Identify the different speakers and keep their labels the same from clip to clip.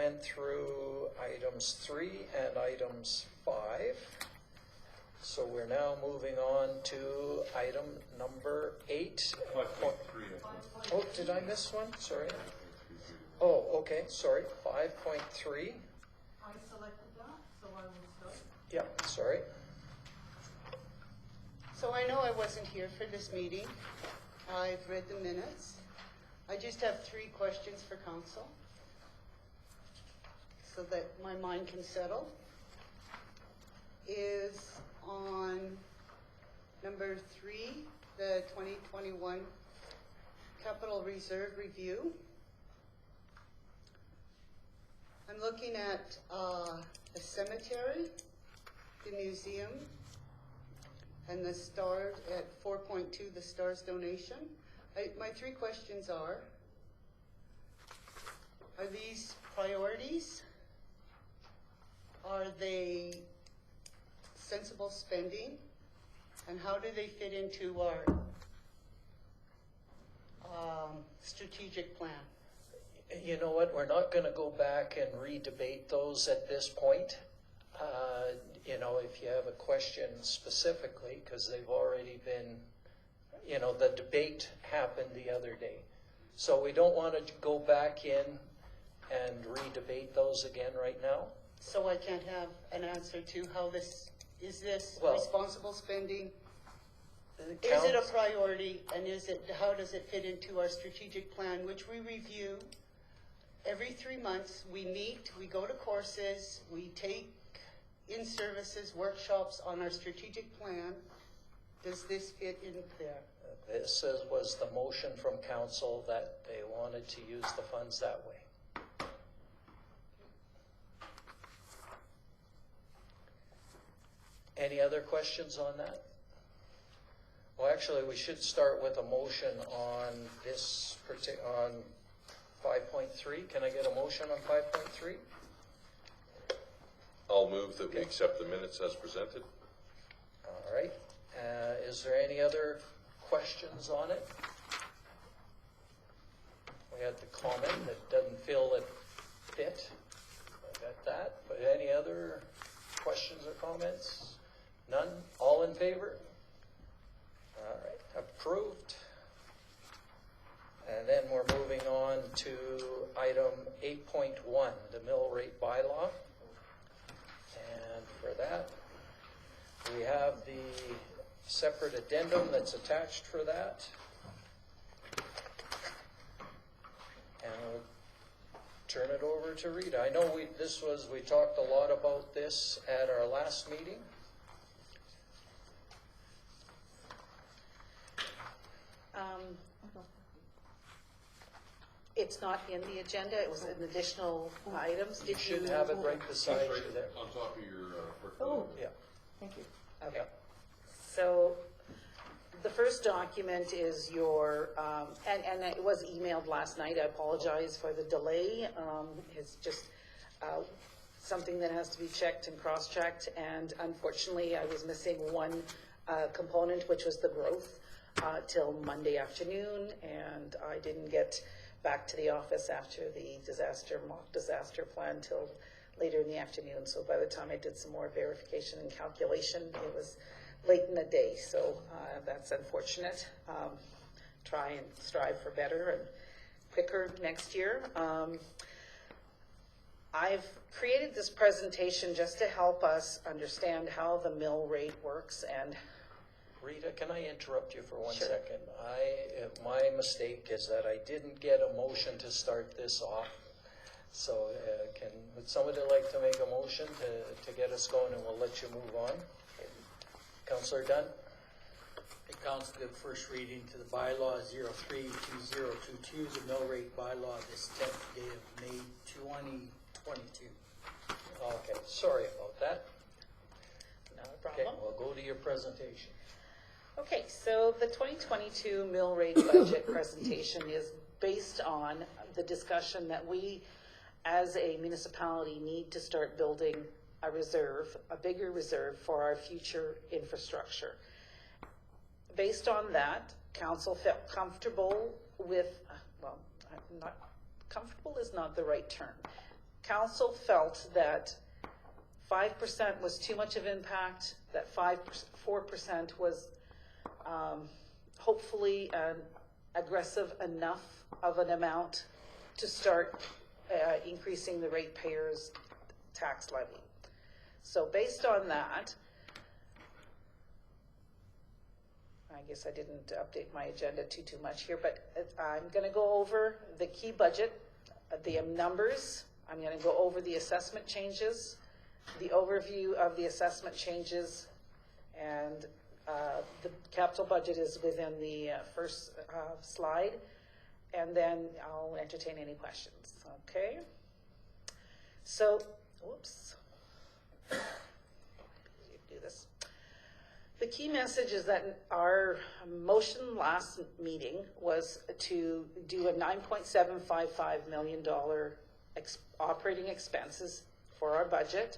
Speaker 1: went through items 3 and items 5. So we're now moving on to item number 8.
Speaker 2: 5.3.
Speaker 1: Oh, did I miss one? Sorry. Oh, okay, sorry. 5.3.
Speaker 3: I selected that, so I will start.
Speaker 1: Yeah, sorry.
Speaker 3: So I know I wasn't here for this meeting. I've read the minutes. I just have 3 questions for council so that my mind can settle. Is on number 3, the 2021 Capital Reserve Review. I'm looking at the cemetery, the museum, and the stars at 4.2, the stars donation. My 3 questions are these priorities? Are they sensible spending? And how do they fit into our strategic plan?
Speaker 1: You know what, we're not going to go back and re-debate those at this point. You know, if you have a question specifically, because they've already been, you know, the debate happened the other day. So we don't want to go back in and re-debate those again right now.
Speaker 3: So I can't have an answer to how this, is this
Speaker 1: Well,
Speaker 3: responsible spending? Is it a priority, and how does it fit into our strategic plan, which we review every 3 months? We meet, we go to courses, we take in services, workshops on our strategic plan. Does this fit in there?
Speaker 1: This was the motion from council that they wanted to use the funds that way. Any other questions on that? Well, actually, we should start with a motion on this on 5.3. Can I get a motion on 5.3?
Speaker 2: I'll move that we accept the minutes as presented.
Speaker 1: All right. Is there any other questions on it? We had the comment that doesn't feel it fit. I got that. But any other questions or comments? None? All in favor? All right. Approved. And then we're moving on to item 8.1, the mill rate bylaw. And for that, we have the separate addendum that's attached for that. And we'll turn it over to Rita. I know we talked a lot about this at our last meeting.
Speaker 4: It's not in the agenda, it was an additional items.
Speaker 1: You should have it right beside you there.
Speaker 2: On top of your
Speaker 4: Oh,
Speaker 1: Yeah.
Speaker 4: thank you. Okay.
Speaker 1: Yeah.
Speaker 4: So the first document is your, and it was emailed last night. I apologize for the delay. It's just something that has to be checked and cross-checked. And unfortunately, I was missing one component, which was the growth, till Monday afternoon. And I didn't get back to the office after the mock disaster plan till later in the afternoon. So by the time I did some more verification and calculation, it was late in the day. So that's unfortunate. Try and strive for better and quicker next year. I've created this presentation just to help us understand how the mill rate works. And
Speaker 1: Rita, can I interrupt you for one
Speaker 4: Sure.
Speaker 1: second? My mistake is that I didn't get a motion to start this off. So would somebody like to make a motion to get us going, and we'll let you move on? Councillor Dunn?
Speaker 5: The council give first reading to the bylaw 032022, the mill rate bylaw, this 10th day of May 2022.
Speaker 1: Okay, sorry about that.
Speaker 4: not a
Speaker 1: Okay,
Speaker 4: problem.
Speaker 1: we'll go to your presentation.
Speaker 4: Okay, so the 2022 mill rate budget presentation is based on the discussion that we, as a municipality, need to start building a reserve, a bigger reserve for our future infrastructure. Based on that, council felt comfortable with, well, not comfortable is not the right term. council felt that 5% was too much of impact, that 4% was hopefully aggressive enough of an amount to start increasing the ratepayers' tax levy. So based on that, I guess I didn't update my agenda too much here, but I'm going to go over the key budget, the numbers. I'm going to go over the assessment changes, the overview of the assessment changes, and the capital budget is within the first slide, and then I'll entertain any questions. Okay? So, whoops. Do this. The key message is that our motion last meeting was to do a $9.755 million operating expenses for our budget.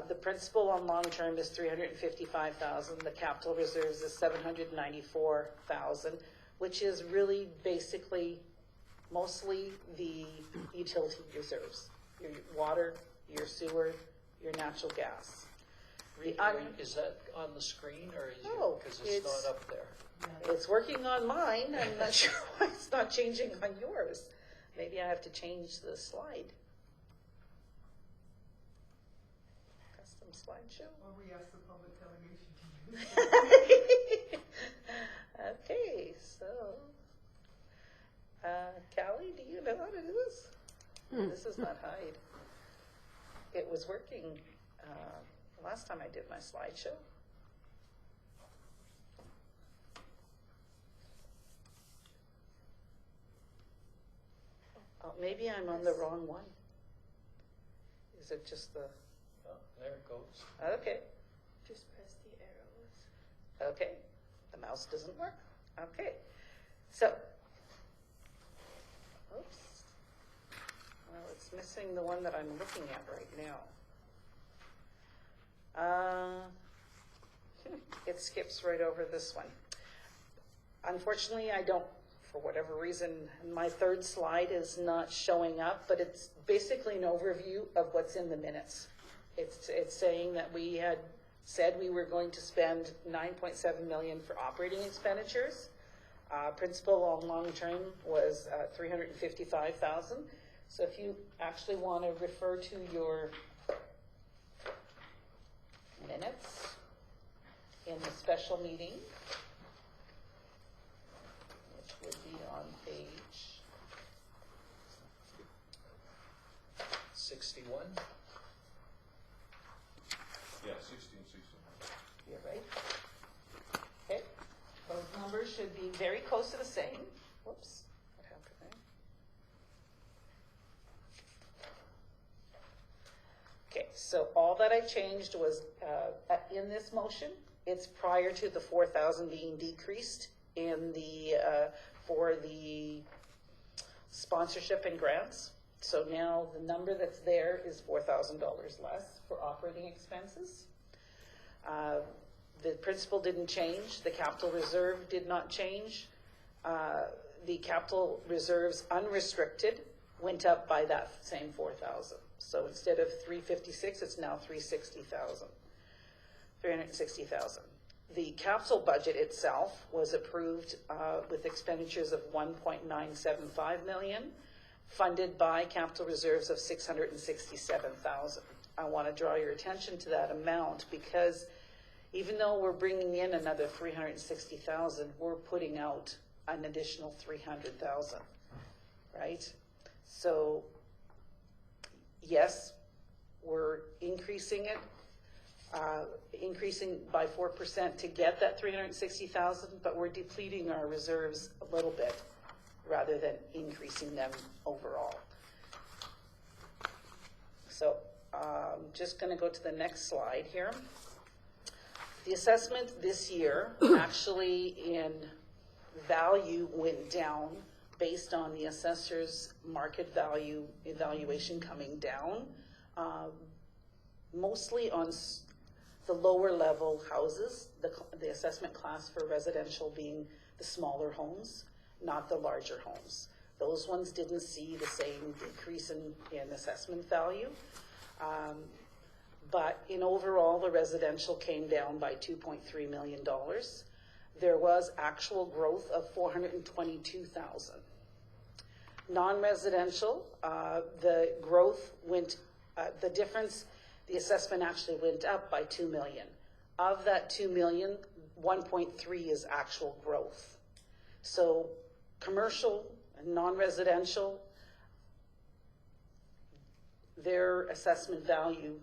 Speaker 4: The principal on long-term is $355,000. The capital reserves is $794,000, which is really basically mostly the utility reserves, your water, your sewer, your natural gas.
Speaker 1: Is that on the screen, or is
Speaker 4: No,
Speaker 1: because it's not up there?
Speaker 4: It's working on mine. I'm not sure why it's not changing on yours. Maybe I have to change the slide. Custom slideshow.
Speaker 6: Or we ask the public delegation to use.
Speaker 4: Okay, so, Callie, do you know how to do this? This is not hide. It was working last time I did my slideshow. Oh, maybe I'm on the wrong one. Is it just the,
Speaker 1: Oh, there it goes.
Speaker 4: okay,
Speaker 6: Just press the arrows.
Speaker 4: okay. The mouse doesn't work. Okay, so, oops. Well, it's missing the one that I'm looking at right now. It skips right over this one. Unfortunately, I don't, for whatever reason, my third slide is not showing up, but it's basically an overview of what's in the minutes. It's saying that we had said we were going to spend $9.7 million for operating expenditures. Principal on long-term was $355,000. So if you actually want to refer to your minutes in the special meeting, which would be on page
Speaker 1: 61.
Speaker 2: Yeah, 1661.
Speaker 4: you're right. Okay, those numbers should be very close to the same. Whoops, what happened there? Okay, so all that I changed was in this motion, it's prior to the 4,000 being decreased in the for the sponsorship and grants. So now the number that's there is $4,000 less for operating expenses. The principal didn't change. The capital reserve did not change. The capital reserves unrestricted went up by that same 4,000. So instead of 356, it's now 360,000. The capital budget itself was approved with expenditures of $1.975 million, funded by capital reserves of $667,000. I want to draw your attention to that amount because even though we're bringing in another $360,000, we're putting out an additional $300,000, right? So yes, we're increasing it, increasing by 4% to get that $360,000, but we're depleting our reserves a little bit rather than increasing them overall. So I'm just going to go to the next slide here. The assessment this year actually in value went down based on the assessor's market value evaluation coming down, mostly on the lower level houses, the assessment class for residential being the smaller homes, not the larger homes. Those ones didn't see the same decrease in assessment value. But in overall, the residential came down by $2.3 million. There was actual growth of 422,000. Non-residential, the growth went, the difference, the assessment actually went up by 2 million. Of that 2 million, 1.3 is actual growth. So commercial and non-residential, their assessment value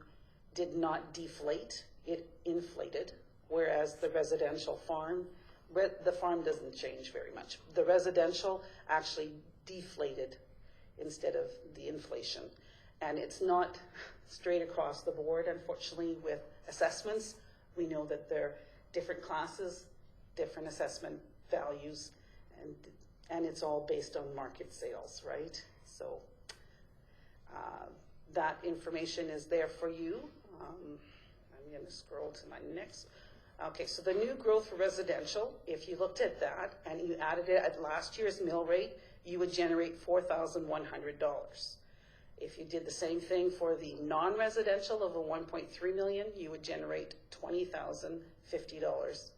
Speaker 4: did not deflate, it inflated, whereas the residential farm, the farm doesn't change very much. The residential actually deflated instead of the inflation. And it's not straight across the board, unfortunately, with assessments. We know that they're different classes, different assessment values, and it's all based on market sales, right? So that information is there for you. I'm going to scroll to my next. Okay, so the new growth for residential, if you looked at that and you added it at last year's mill rate, you would generate $4,100. If you did the same thing for the non-residential of the 1.3 million, you would generate $20,050.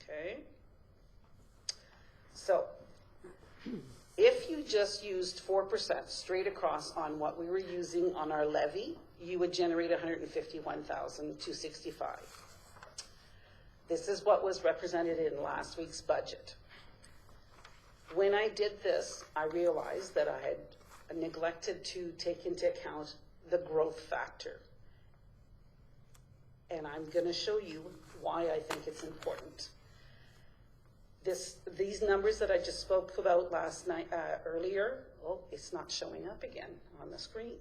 Speaker 4: Okay. So if you just used 4% straight across on what we were using on our levy, you would generate $151,265. This is what was represented in last week's budget. When I did this, I realized that I had neglected to take into account the growth factor. And I'm going to show you why I think it's important. These numbers that I just spoke about last night, earlier, oh, it's not showing up again on the screen.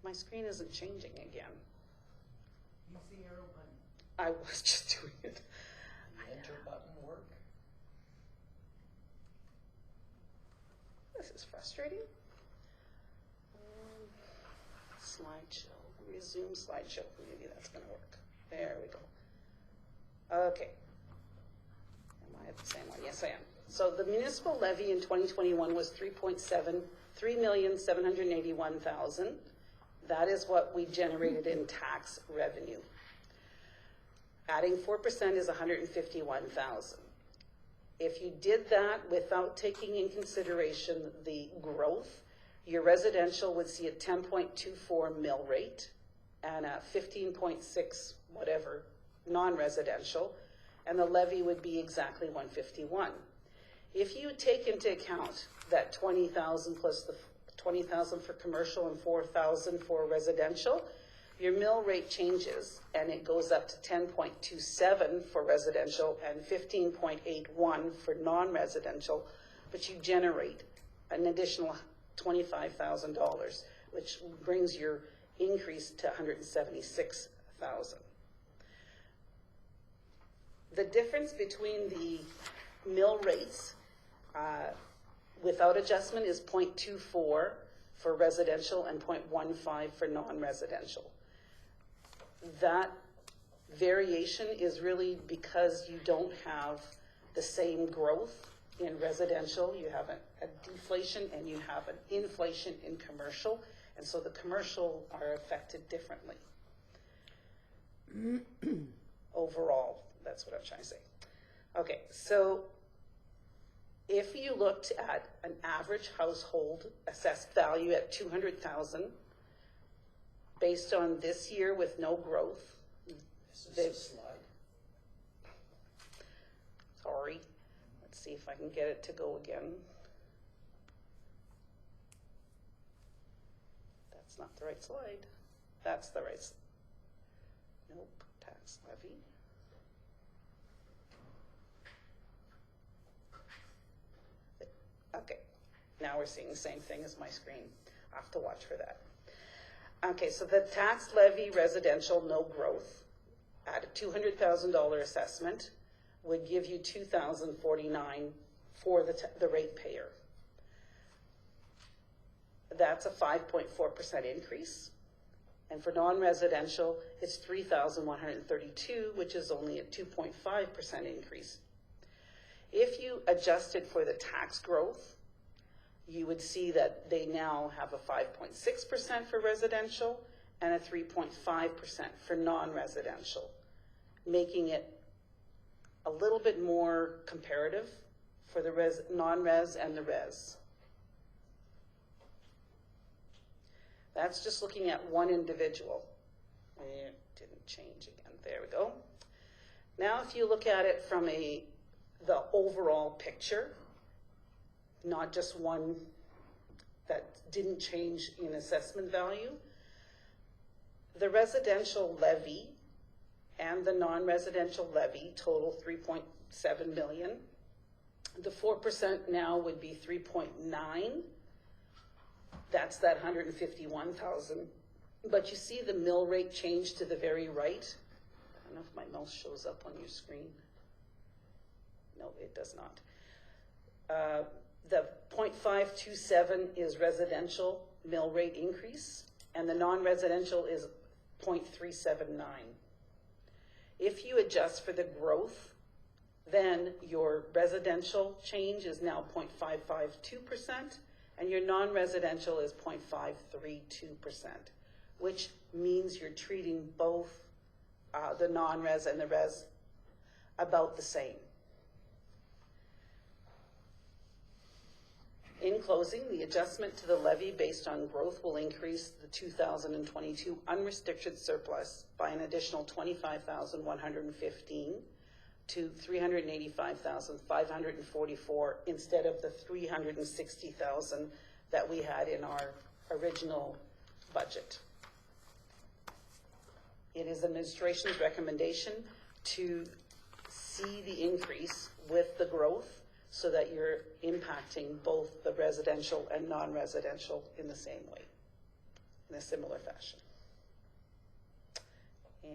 Speaker 4: My screen isn't changing again.
Speaker 6: Use the arrow button.
Speaker 4: I was just doing it.
Speaker 1: The enter button work?
Speaker 4: This is frustrating. Slideshow, resume slideshow. Maybe that's going to work. There we go. Okay. Am I at the same one? Yes, I am. So the municipal levy in 2021 was $3,781,000. That is what we generated in tax revenue. Adding 4% is $151,000. If you did that without taking in consideration the growth, your residential would see a 10.24 mill rate and a 15.6 whatever non-residential, and the levy would be exactly 151. If you take into account that 20,000 plus the 20,000 for commercial and 4,000 for residential, your mill rate changes and it goes up to 10.27 for residential and 15.81 for non-residential, but you generate an additional $25,000, which brings your increase to $176,000. The difference between the mill rates without adjustment is 0.24 for residential and 0.15 for non-residential. That variation is really because you don't have the same growth in residential. You have a deflation and you have an inflation in commercial, and so the commercial are affected differently. Overall, that's what I'm trying to say. Okay, so if you looked at an average household assessed value at $200,000, based on this year with no growth,
Speaker 1: Is this a slide?
Speaker 4: sorry, let's see if I can get it to go again. That's not the right slide. That's the right slide. Nope, tax levy. Okay, now we're seeing the same thing as my screen. I have to watch for that. Okay, so the tax levy residential no growth at a $200,000 assessment would give you $2,049 for the ratepayer. That's a 5.4% increase. And for non-residential, it's 3,132, which is only a 2.5% increase. If you adjusted for the tax growth, you would see that they now have a 5.6% for residential and a 3.5% for non-residential, making it a little bit more comparative for the non-res and the res. That's just looking at one individual. It didn't change again. There we go. Now, if you look at it from the overall picture, not just one that didn't change in assessment value, the residential levy and the non-residential levy total 3.7 million. The 4% now would be 3.9. That's that 151,000. But you see the mill rate change to the very right. I don't know if my mouse shows up on your screen. No, it does not. The 0.527 is residential mill rate increase, and the non-residential is 0.379. If you adjust for the growth, then your residential change is now 0.552%, and your non-residential is 0.532%, which means you're treating both the non-res and the res about the same. In closing, the adjustment to the levy based on growth will increase the 2022 unrestricted surplus by an additional 25,115 to 385,544 instead of the 360,000 that we had in our original budget. It is administration's recommendation to see the increase with the growth so that you're impacting both the residential and non-residential in the same way, in a similar fashion.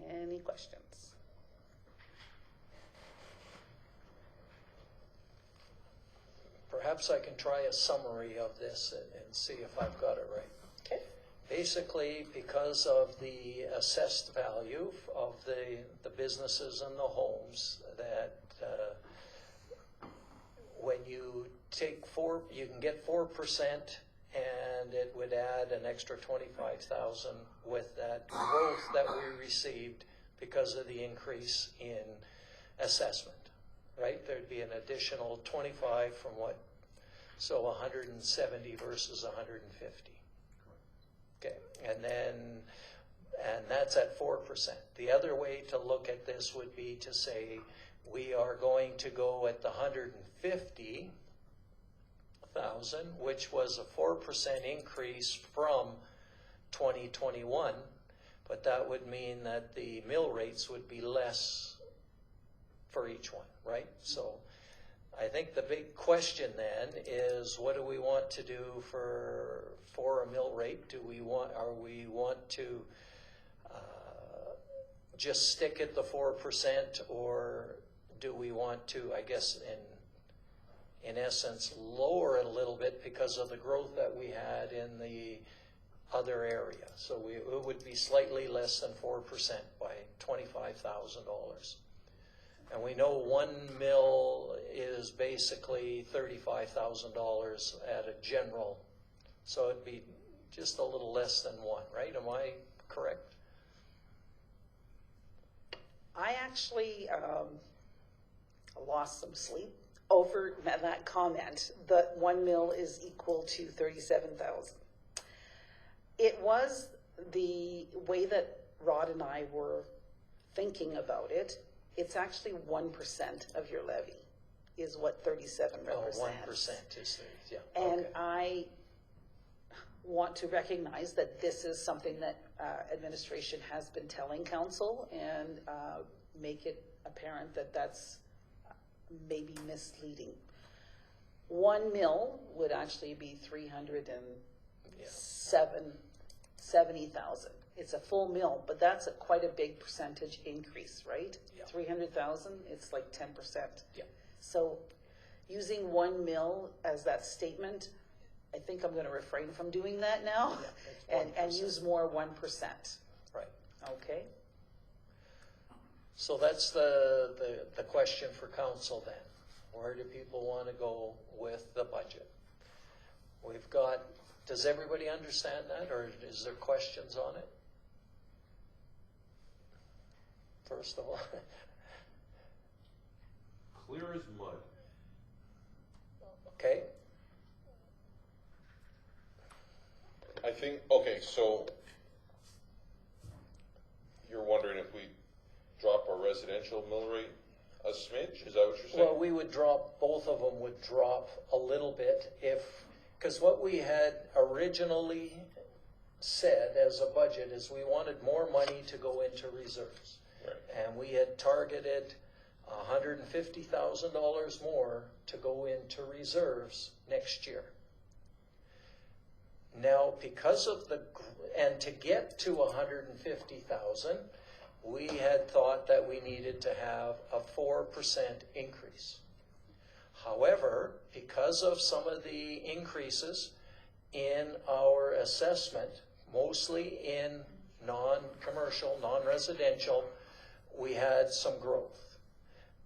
Speaker 4: Any questions?
Speaker 1: Perhaps I can try a summary of this and see if I've got it right.
Speaker 4: Okay.
Speaker 1: Basically, because of the assessed value of the businesses and the homes, that when you take you can get 4%, and it would add an extra 25,000 with that growth that we received because of the increase in assessment, right? There'd be an additional 25 from what? So 170 versus 150. Okay, and that's at 4%. The other way to look at this would be to say we are going to go at the 150,000, which was a 4% increase from 2021, but that would mean that the mill rates would be less for each one, right? So I think the big question then is, what do we want to do for a mill rate? Are we want to just stick at the 4%, or do we want to, I guess, in essence, lower it a little bit because of the growth that we had in the other area? So it would be slightly less than 4% by $25,000. And we know one mill is basically $35,000 at a general, so it'd be just a little less than one, right? Am I correct?
Speaker 4: I actually lost some sleep over that comment that 1 mil is equal to 37,000. It was the way that Rod and I were thinking about it. It's actually 1% of your levy is what 37 represents.
Speaker 1: 1% is 30, yeah.
Speaker 4: And
Speaker 1: okay.
Speaker 4: I want to recognize that this is something that administration has been telling council, and make it apparent that that's maybe misleading. 1 mil would actually be 370,000. It's a full mill, but that's quite a big percentage increase, right?
Speaker 1: Yeah.
Speaker 4: 300,000, it's like 10%.
Speaker 1: Yeah.
Speaker 4: So using 1 mil as that statement, I think I'm going to refrain from doing that now,
Speaker 1: Yeah,
Speaker 4: and use more 1%. Okay,
Speaker 1: So that's the question for council then. Where do people want to go with the budget? We've got, does everybody understand that, or is there questions on it? First of all,
Speaker 2: Clear as mud.
Speaker 1: okay,
Speaker 7: I think, okay, so you're wondering if we drop our residential mill rate a smidge? Is that what you're saying?
Speaker 1: well, we would drop, both of them would drop a little bit because what we had originally said as a budget is we wanted more money to go into reserves.
Speaker 7: Right.
Speaker 1: And we had targeted $150,000 more to go into reserves next year. Now, because of and to get to 150,000, we had thought that we needed to have a 4% increase. However, because of some of the increases in our assessment, mostly in non-commercial, non-residential, we had some growth,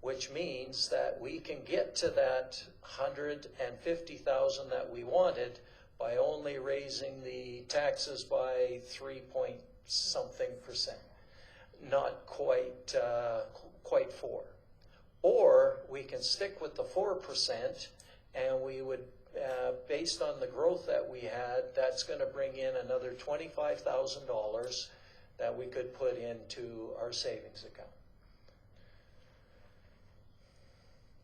Speaker 1: which means that we can get to that 150,000 that we wanted by only raising the taxes by 3-point-something%, not quite 4. Or we can stick with the 4%, and we would, based on the growth that we had, that's going to bring in another $25,000 that we could put into our savings account.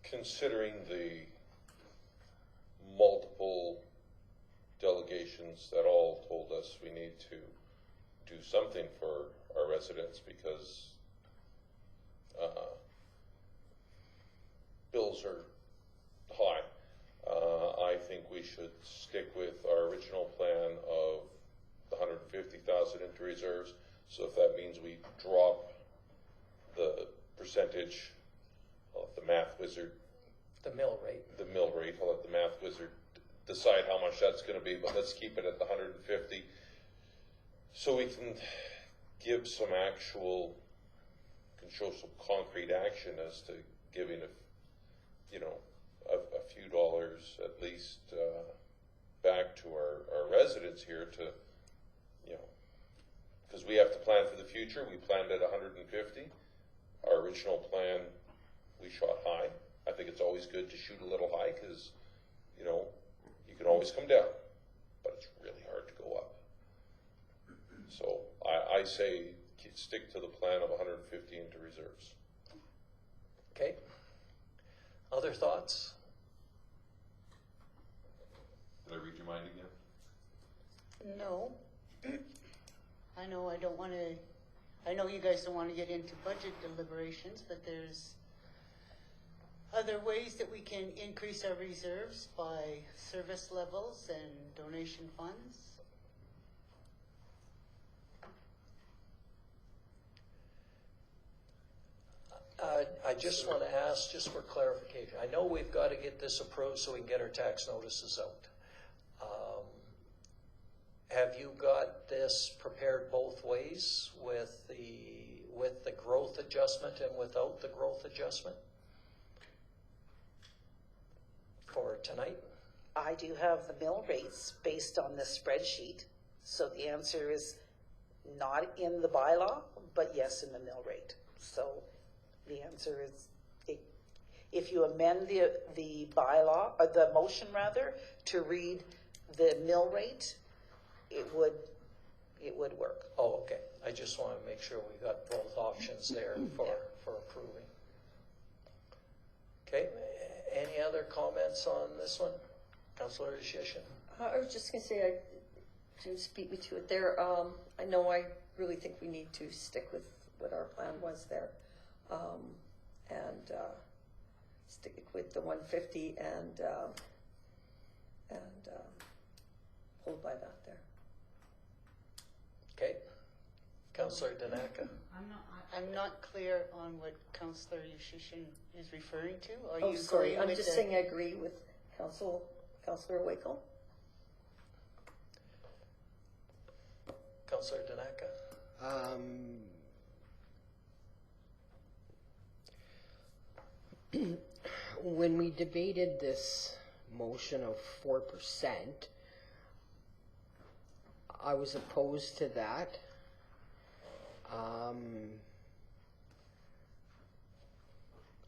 Speaker 7: Considering the multiple delegations that all told us we need to do something for our residents because bills are high, I think we should stick with our original plan of the 150,000 into reserves. So if that means we drop the percentage, I'll let the math wizard,
Speaker 1: The mill rate.
Speaker 7: I'll let the math wizard decide how much that's going to be, but let's keep it at the 150 so we can give some actual, can show some concrete action as to giving a few dollars at least back to our residents here to, because we have to plan for the future. We planned at 150. Our original plan, we shot high. I think it's always good to shoot a little high because, you can always come down, but it's really hard to go up. So I say stick to the plan of 150 into reserves.
Speaker 1: Okay. Other thoughts?
Speaker 2: Did I read your mind again?
Speaker 3: No. I know you guys don't want to get into budget deliberations, but there's other ways that we can increase our reserves by service levels and donation funds.
Speaker 1: I just want to ask, just for clarification, I know we've got to get this approved so we can get our tax notices out. Have you got this prepared both ways with the growth adjustment and without the growth adjustment for tonight?
Speaker 4: I do have the mill rates based on this spreadsheet, so the answer is not in the bylaw, but yes in the mill rate. So the answer is, if you amend the bylaw, or the motion rather, to read the mill rate, it would work.
Speaker 1: Oh, okay. I just want to make sure we got both options there for approving. Okay. Any other comments on this one? Councillor Shishin?
Speaker 6: I was just going to say, Jim beat me to it there. I know I really think we need to stick with what our plan was there, and stick with the 150 and hold by that there.
Speaker 1: Okay. Councillor Danaka?
Speaker 3: I'm not clear on what Councillor Yushishin is referring to. Are
Speaker 6: Oh,
Speaker 3: you
Speaker 6: sorry.
Speaker 3: going
Speaker 6: I'm
Speaker 3: with
Speaker 6: just
Speaker 3: the-
Speaker 6: saying I agree with Councillor Wakel.
Speaker 1: Councillor Danaka?
Speaker 8: When we debated this motion of 4%, I was opposed to that.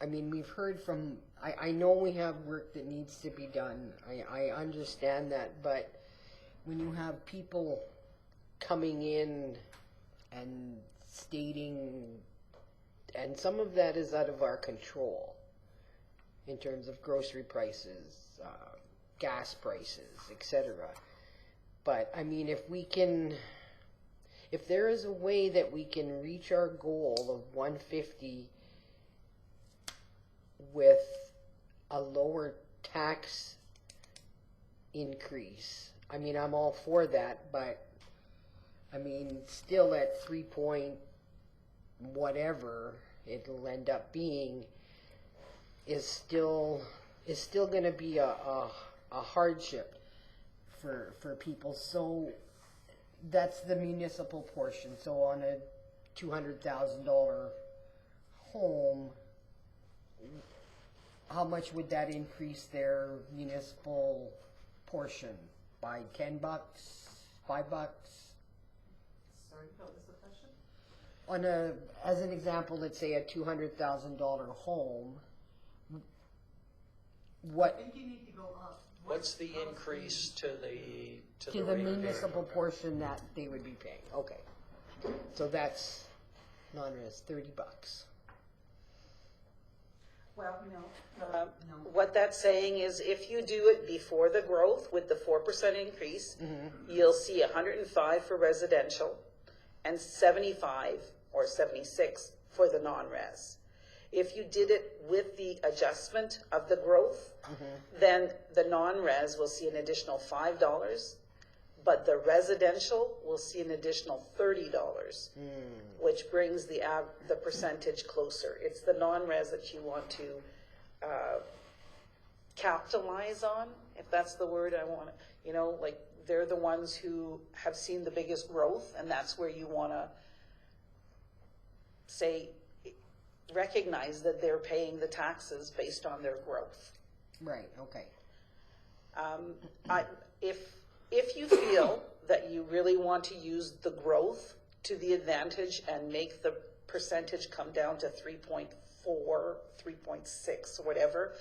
Speaker 8: I mean, we've heard from, I know we have work that needs to be done. I understand that, but when you have people coming in and stating, and some of that is out of our control in terms of grocery prices, gas prices, etc. But I mean, if there is a way that we can reach our goal of 150 with a lower tax increase, I mean, I'm all for that, but I mean, still at 3 point whatever it'll end up being is still going to be a hardship for people. So that's the municipal portion. So on a $200,000 home, how much would that increase their municipal portion? By $10, $5?
Speaker 4: Sorry, what was the question?
Speaker 8: On as an example, let's say a $200,000 home, what
Speaker 3: I think you need to go up.
Speaker 1: What's the increase to the
Speaker 8: the
Speaker 1: rate?
Speaker 8: municipal portion that they would be paying? Okay, so that's non-res, $30.
Speaker 4: Well, no. What that's saying is if you do it before the growth with the 4% increase, you'll see 105 for residential and 75 or 76 for the non-res. If you did it with the adjustment of the growth, then the non-res will see an additional $5, but the residential will see an additional $30, which brings the percentage closer. It's the non-res that you want to capitalize on, if that's the word I want. You know, like they're the ones who have seen the biggest growth, and that's where you want to say, recognize that they're paying the taxes based on their growth.
Speaker 8: Right, okay.
Speaker 4: If you feel that you really want to use the growth to the advantage and make the percentage come down to 3.4, 3.6, or whatever,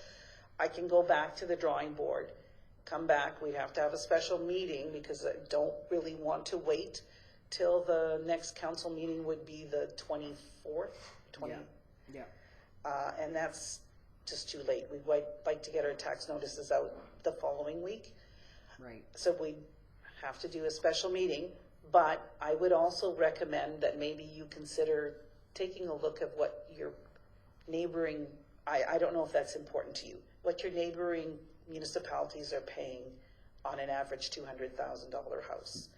Speaker 4: I can go back to the drawing board, come back. We'd have to have a special meeting because I don't really want to wait till the next council meeting would be the 24th.
Speaker 8: Yeah.
Speaker 4: And that's just too late. We'd like to get our tax notices out the following week.
Speaker 8: Right.
Speaker 4: So we have to do a special meeting, but I would also recommend that maybe you consider taking a look at what your neighboring, I don't know if that's important to you, what your neighboring municipalities are paying on an average $200,000 house.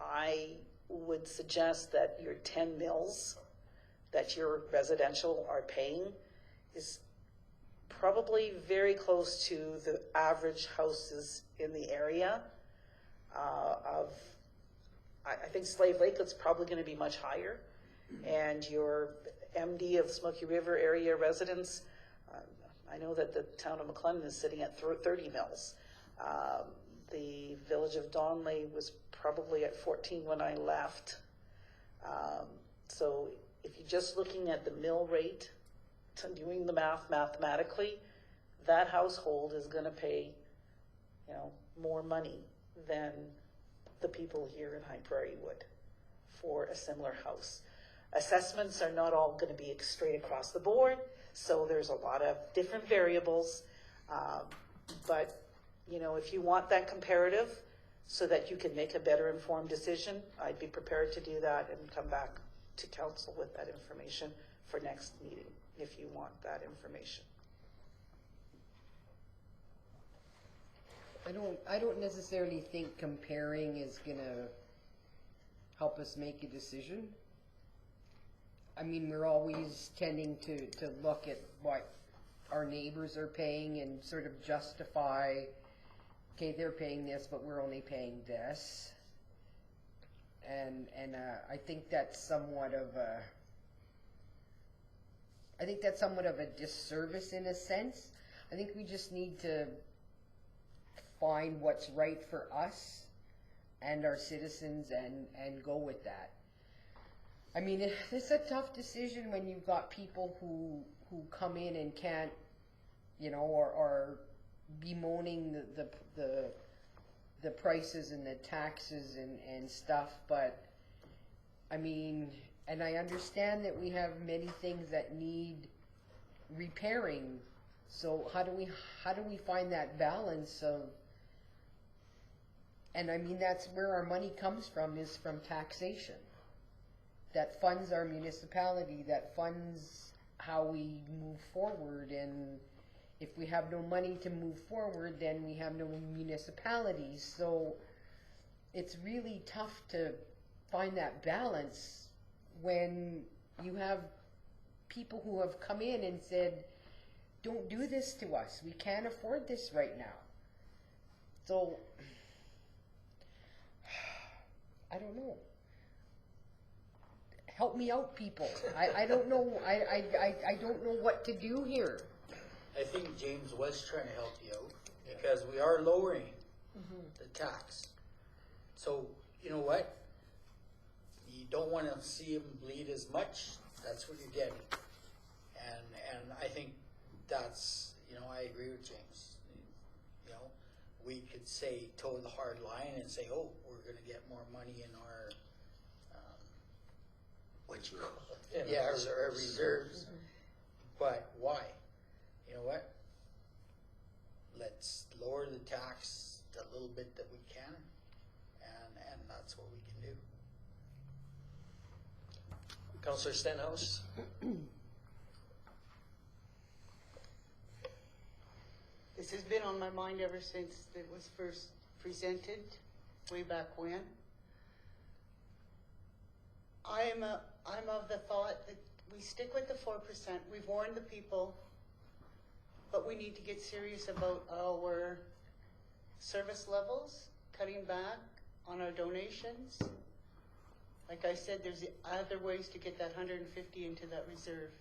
Speaker 4: I would suggest that your 10 mills that your residential are paying is probably very close to the average houses in the area. I think Slave Lake, it's probably going to be much higher. And your MD of Smoky River area residents, I know that the town of McLennan is sitting at 30 mills. The village of Donley was probably at 14 when I left. So if you're just looking at the mill rate, doing the math mathematically, that household is going to pay, more money than the people here in High Prairie would for a similar house. Assessments are not all going to be straight across the board, so there's a lot of different variables. But, if you want that comparative so that you can make a better informed decision, I'd be prepared to do that and come back to council with that information for next meeting, if you want that information.
Speaker 8: I don't necessarily think comparing is gonna help us make a decision. I mean, we're always tending to look at what our neighbors are paying and sort of justify, okay, they're paying this, but we're only paying this. and I think that's somewhat of a, disservice in a sense. I think we just need to find what's right for us and our citizens and go with that. I mean, it's a tough decision when you've got people who come in and can't, or bemoaning the prices and the taxes and stuff, but I mean, and I understand that we have many things that need repairing. So how do we find that balance of, and I mean, that's where our money comes from, is from taxation. That funds our municipality, that funds how we move forward, and if we have no money to move forward, then we have no municipalities. So it's really tough to find that balance when you have people who have come in and said, don't do this to us. We can't afford this right now. So, I don't know. Help me out, people. I don't know. I don't know what to do here.
Speaker 5: I think James was trying to help you out, because we are lowering the tax. So, you know what? You don't want to see him bleed as much. That's what you're getting. And I think that's, I agree with James. We could say toe the hard line and say, oh, we're going to get more money in our our reserves. But why? You know what? Let's lower the tax the little bit that we can, and that's what we can do.
Speaker 1: Councillor Stenhouse?
Speaker 3: This has been on my mind ever since it was first presented, way back when. I'm of the thought that we stick with the 4%. We've warned the people, but we need to get serious about our service levels, cutting back on our donations. Like I said, there's other ways to get that 150 into that reserve.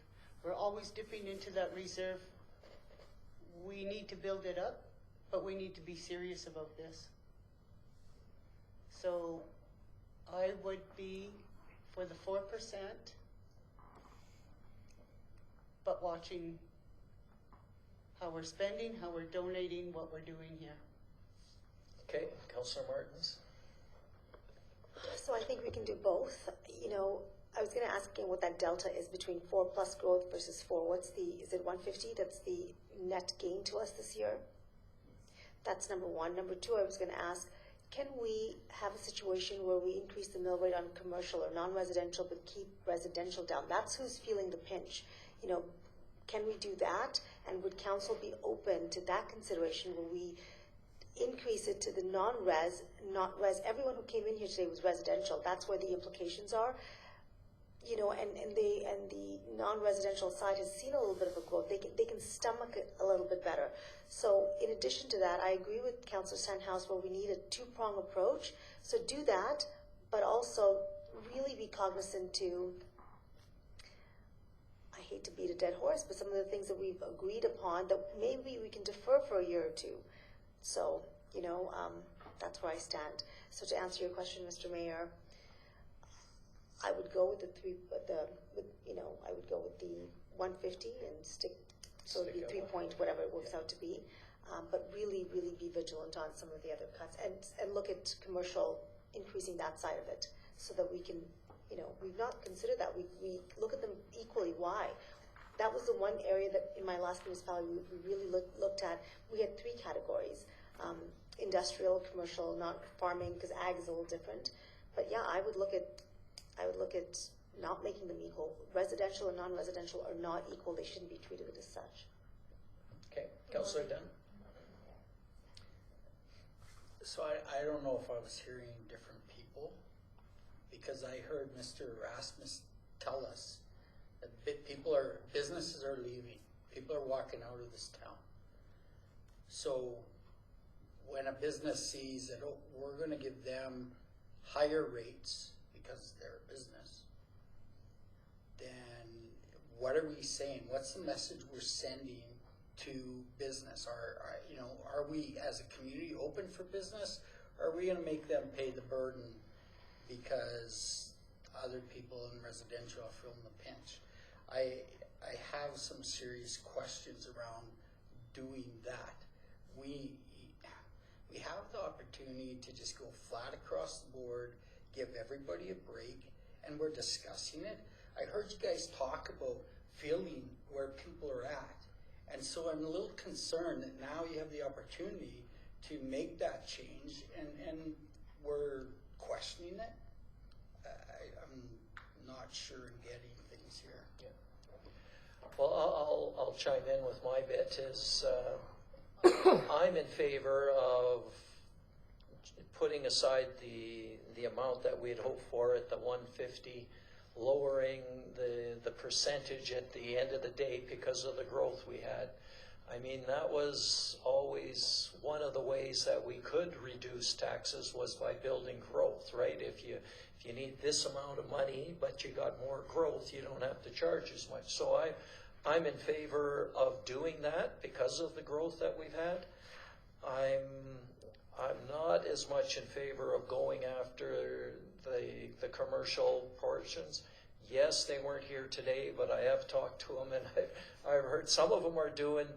Speaker 3: We're always dipping into that reserve. We need to build it up, but we need to be serious about this. So I would be for the 4%, but watching how we're spending, how we're donating, what we're doing here.
Speaker 1: Okay, Councillor Martins?
Speaker 9: So I think we can do both. I was going to ask again what that delta is between 4+ growth versus 4. Is it 150? That's the net gain to us this year. That's number one. Number two, I was going to ask, can we have a situation where we increase the mill rate on commercial or non-residential but keep residential down? That's who's feeling the pinch. Can we do that? And would council be open to that consideration where we increase it to the non-res, not res? Everyone who came in here today was residential. That's where the implications are. And the non-residential side has seen a little bit of a growth. They can stomach it a little bit better. So in addition to that, I agree with Councillor Stenhouse where we need a two-prong approach. So do that, but also really be cognizant to, I hate to beat a dead horse, but some of the things that we've agreed upon that maybe we can defer for a year or two. So, that's where I stand. So to answer your question, Mr. Mayor, I would go with I would go with the 150 and stick, so it'd be 3 point, whatever it works out to be. But really, really be vigilant on some of the other cuts and look at commercial, increasing that side of it so that we can, we've not considered that. We look at them equally. Why? That was the one area that in my last municipality we really looked at. We had 3 categories, industrial, commercial, not farming, because ag is a little different. But yeah, I would look at not making them equal. Residential and non-residential are not equal. They shouldn't be treated as such.
Speaker 1: Okay, Councillor Dunn?
Speaker 5: So I don't know if I was hearing different people, because I heard Mr. Erasmus tell us that businesses are leaving. People are walking out of this town. So when a business sees that, we're going to give them higher rates because they're a business, then what are we saying? What's the message we're sending to business? Are we as a community open for business? Or are we gonna make them pay the burden because other people in residential are feeling the pinch? I have some serious questions around doing that. We have the opportunity to just go flat across the board, give everybody a break, and we're discussing it. I heard you guys talk about feeling where people are at. And so I'm a little concerned that now you have the opportunity to make that change and we're questioning it. I'm not sure in getting things here.
Speaker 1: Well, I'll chime in with my bit is, I'm in favor of putting aside the amount that we had hoped for at the 150, lowering the percentage at the end of the day because of the growth we had. I mean, that was always one of the ways that we could reduce taxes was by building growth, right? If you need this amount of money, but you got more growth, you don't have to charge as much. So I'm in favor of doing that because of the growth that we've had. I'm not as much in favor of going after the commercial portions. Yes, they weren't here today, but I have talked to them, and I've heard some of them are doing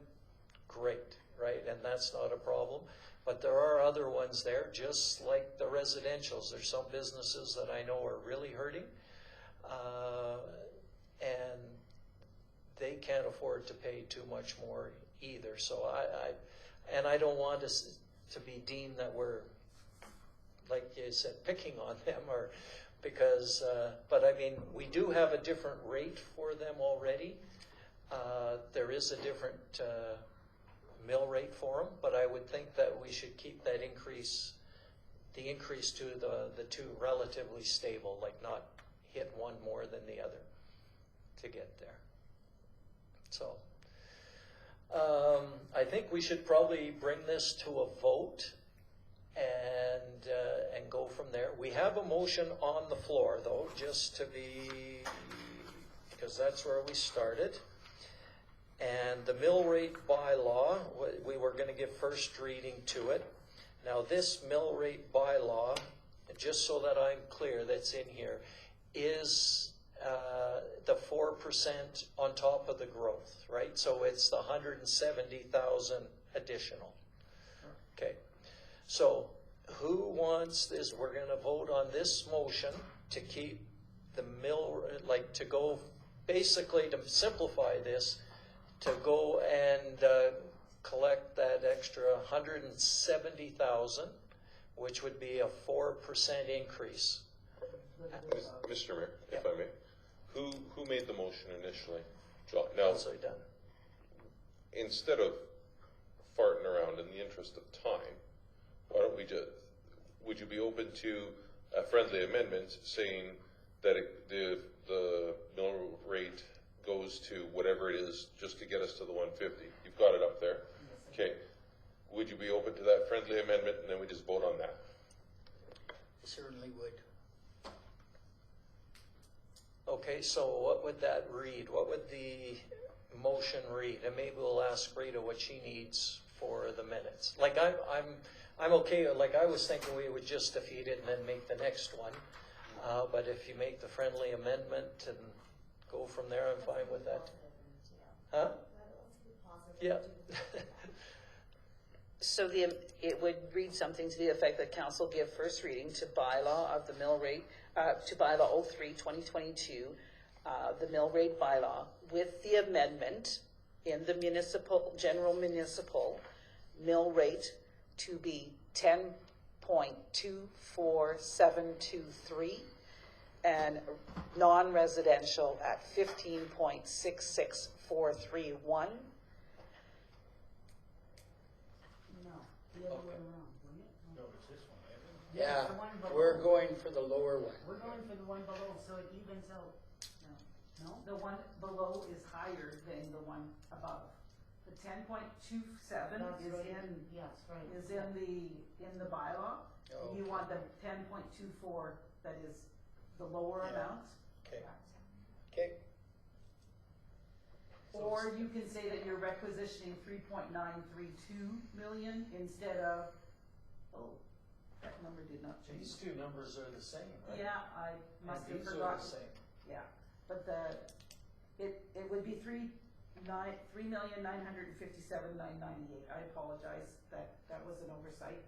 Speaker 1: great, right? And that's not a problem. But there are other ones there, just like the residentials. There's some businesses that I know are really hurting, and they can't afford to pay too much more either. So I don't want us to be deemed that we're, like you said, picking on them, or because, but I mean, we do have a different rate for them already. There is a different mill rate for them, but I would think that we should keep that increase, the increase to the two relatively stable, like not hit one more than the other to get there. So I think we should probably bring this to a vote and go from there. We have a motion on the floor, though, just to be, because that's where we started. And the mill rate bylaw, we were going to give first reading to it. Now, this mill rate bylaw, just so that I'm clear, that's in here, is the 4% on top of the growth, right? So it's the 170,000 additional. Okay. So who wants this? We're going to vote on this motion to keep the mill, like to go, basically to simplify this, to go and collect that extra 170,000, which would be a 4% increase.
Speaker 7: Mr. Mayor,
Speaker 1: Yep.
Speaker 7: if I may, who made the motion initially? John. Now,
Speaker 1: Also done.
Speaker 7: instead of farting around in the interest of time, why don't we just, would you be open to a friendly amendment saying that the mill rate goes to whatever it is just to get us to the 150? You've got it up there. Okay. Would you be open to that friendly amendment, and then we just vote on that?
Speaker 5: Certainly would.
Speaker 1: Okay, so what would that read? What would the motion read? And maybe we'll ask Rita what she needs for the minutes. Like I'm okay. Like I was thinking we would just defeat it and then make the next one. But if you make the friendly amendment and go from there, I'm fine with that. Huh? Yeah.
Speaker 4: So it would read something to the effect that council give first reading to bylaw of the mill rate, to bylaw 03/2022, the mill rate bylaw, with the amendment in the general municipal mill rate to be 10.24723 and non-residential at 15.66431.
Speaker 10: The other way around, wouldn't it?
Speaker 5: No, it's this one, isn't it? Yeah, we're going for the lower one.
Speaker 10: We're going for the one below, so it evens out. No, the one below is higher than the one above. The 10.27 is in,
Speaker 11: yes, right.
Speaker 10: is in the bylaw.
Speaker 5: Oh.
Speaker 10: You want the 10.24 that is the lower
Speaker 5: Yeah.
Speaker 10: amount.
Speaker 5: Okay. Okay,
Speaker 10: Or you can say that you're requisitioning 3.932 million instead of, oh, that number did not change.
Speaker 1: These two numbers are the same, right?
Speaker 10: Yeah, I must
Speaker 1: And
Speaker 10: have
Speaker 1: these are the
Speaker 10: forgotten.
Speaker 1: same.
Speaker 10: Yeah, but it would be 3,957,998. I apologize, that was an oversight.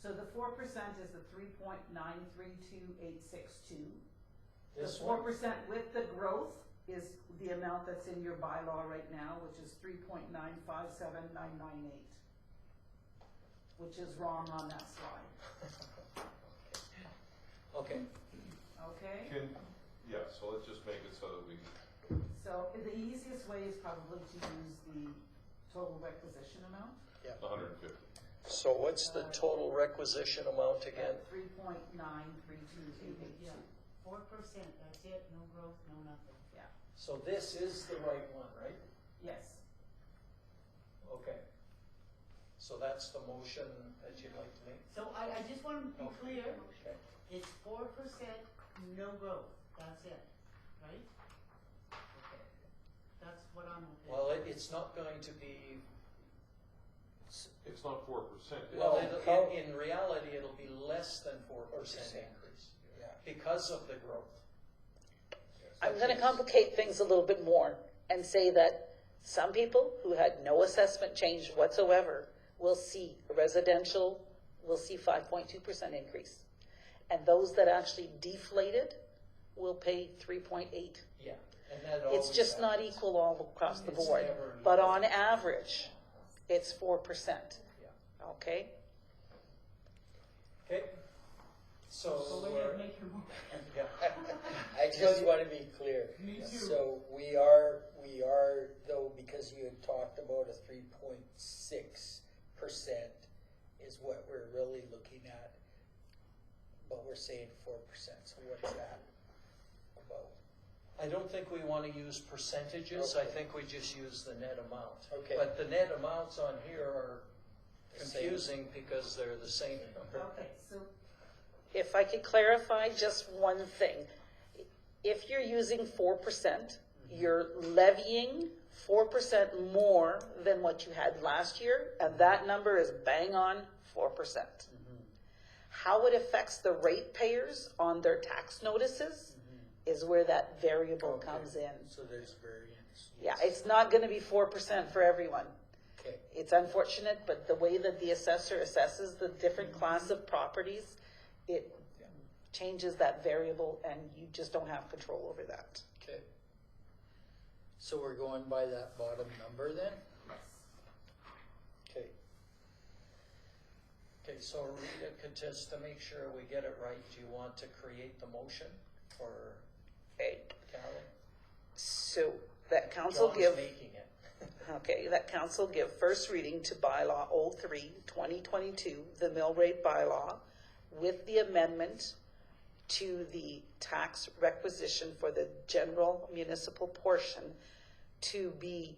Speaker 10: So the 4% is the 3.932862. The
Speaker 1: This
Speaker 10: 4% with the growth is the amount that's in your bylaw right now, which is 3.957998, which is wrong on that slide.
Speaker 5: okay.
Speaker 10: Okay?
Speaker 2: So let's just make it so that we,
Speaker 10: So the easiest way is probably to use the total requisition amount.
Speaker 2: 150.
Speaker 1: So what's the total requisition amount again?
Speaker 10: 3.93288.
Speaker 3: 4%, that's it, no growth, no nothing.
Speaker 10: Yeah,
Speaker 1: So this is the right one, right?
Speaker 10: yes.
Speaker 1: Okay. So that's the motion that you'd like to make?
Speaker 3: So I just want to be clear,
Speaker 1: Okay.
Speaker 3: it's 4%, no growth, that's it, right? Okay. That's what I'm okay.
Speaker 1: Well, it's not going to be,
Speaker 2: It's not 4%.
Speaker 1: well,
Speaker 5: How-
Speaker 1: in reality, it'll be less than 4% increase
Speaker 5: Yeah.
Speaker 1: because of the growth.
Speaker 4: I'm gonna complicate things a little bit more and say that some people who had no assessment change whatsoever will see residential, will see 5.2% increase. And those that actually deflated will pay 3.8.
Speaker 1: Yeah. And that
Speaker 4: It's
Speaker 1: always
Speaker 4: just not
Speaker 1: happens.
Speaker 4: equal all across the
Speaker 1: It's
Speaker 4: board,
Speaker 1: never
Speaker 4: but
Speaker 1: equal.
Speaker 4: on average, it's 4%.
Speaker 1: Yeah.
Speaker 4: Okay?
Speaker 1: Okay. So,
Speaker 10: So we
Speaker 1: we're-
Speaker 10: make your motion.
Speaker 1: yeah.
Speaker 5: I just want to be clear.
Speaker 10: Me too.
Speaker 5: So we are though, because you had talked about a 3.6% is what we're really looking at. But we're saying 4%, so what's that about?
Speaker 1: I don't think we want to use percentages. I
Speaker 5: Okay.
Speaker 1: think we just use the net amount.
Speaker 5: Okay.
Speaker 1: But the net amounts on here are
Speaker 5: The same.
Speaker 1: confusing because they're the same number.
Speaker 10: Okay, so
Speaker 4: If I could clarify just one thing. If you're using 4%, you're levying 4% more than what you had last year, and that number is bang on 4%. How it affects the ratepayers on their tax notices is where that variable
Speaker 5: Okay.
Speaker 4: comes in.
Speaker 5: So there's variance.
Speaker 4: Yeah, it's not gonna be 4% for everyone.
Speaker 5: Okay,
Speaker 4: It's unfortunate, but the way that the assessor assesses the different class of properties, it changes that variable and you just don't have control over that.
Speaker 5: okay. So we're going by that bottom number then? Okay.
Speaker 1: Okay, so Rita, just to make sure we get it right, do you want to create the motion for
Speaker 4: Okay,
Speaker 1: Callie?
Speaker 4: so that council
Speaker 1: John's
Speaker 4: give,
Speaker 1: making it.
Speaker 4: okay, that council give first reading to bylaw 03-2022, the mill rate bylaw, with the amendment to the tax requisition for the general municipal portion to be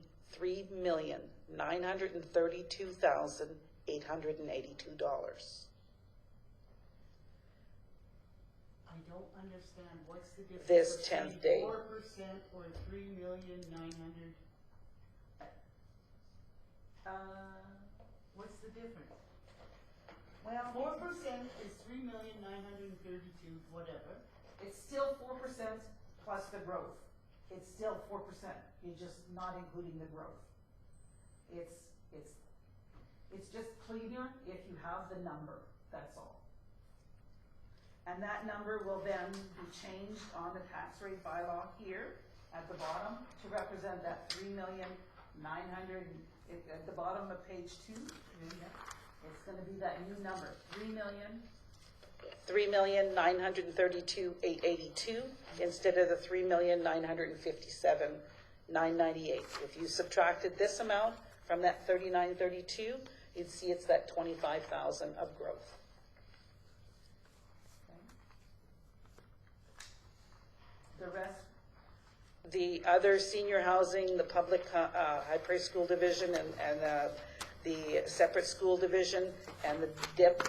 Speaker 4: $3,932,882.
Speaker 3: I don't understand, what's the difference?
Speaker 4: This
Speaker 3: between
Speaker 4: 10th day.
Speaker 3: 4% or 3,900,000, what's the difference?
Speaker 10: well,
Speaker 3: 4% is 3,932,000, whatever.
Speaker 10: it's still 4% plus the growth. It's still 4%. You're just not including the growth. It's just cleaner if you have the number, that's all. And that number will then be changed on the tax rate bylaw here at the bottom to represent that 3,900,000, at the bottom of page 2. It's gonna be that new number,
Speaker 4: 3,932,882 instead of the 3,957,998. If you subtracted this amount from that 3932, you'd see it's that 25,000 of growth.
Speaker 10: The rest,
Speaker 4: The other senior housing, the public high praise school division and the separate school division and the DIP,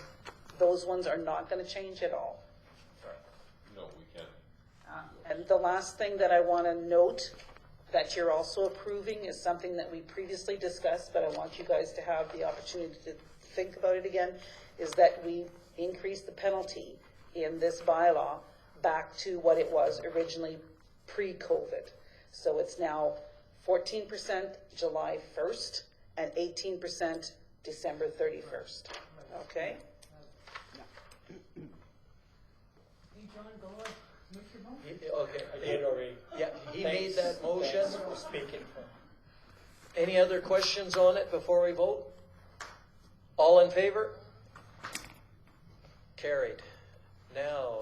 Speaker 4: those ones are not going to change at all.
Speaker 2: No, we can't.
Speaker 4: And the last thing that I want to note that you're also approving is something that we previously discussed, but I want you guys to have the opportunity to think about it again, is that we increase the penalty in this bylaw back to what it was originally pre-COVID. So it's now 14% July 1st and 18% December 31st. Okay?
Speaker 10: Hey, John, go on, make your motion.
Speaker 1: Okay.
Speaker 5: I did already.
Speaker 1: Yeah, he
Speaker 5: Thanks.
Speaker 1: made that motion.
Speaker 5: Thanks for speaking for
Speaker 1: Any other questions on it before we vote? All in favor? Carried. Now,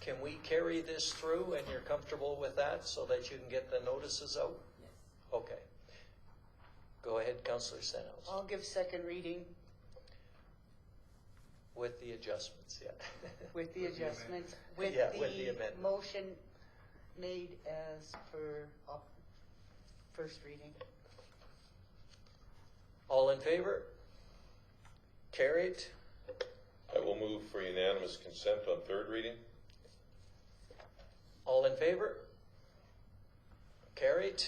Speaker 1: can we carry this through and you're comfortable with that so that you can get the notices out?
Speaker 10: Yes.
Speaker 1: Okay. Go ahead, Councillor Stenhouse,
Speaker 3: I'll give second reading
Speaker 1: with the adjustments, yeah.
Speaker 3: with the adjustments, with
Speaker 1: Yeah, with the
Speaker 3: the
Speaker 1: amendment.
Speaker 3: motion made as per first reading.
Speaker 1: All in favor? Carried.
Speaker 7: I will move for unanimous consent on third reading.
Speaker 1: All in favor? Carried.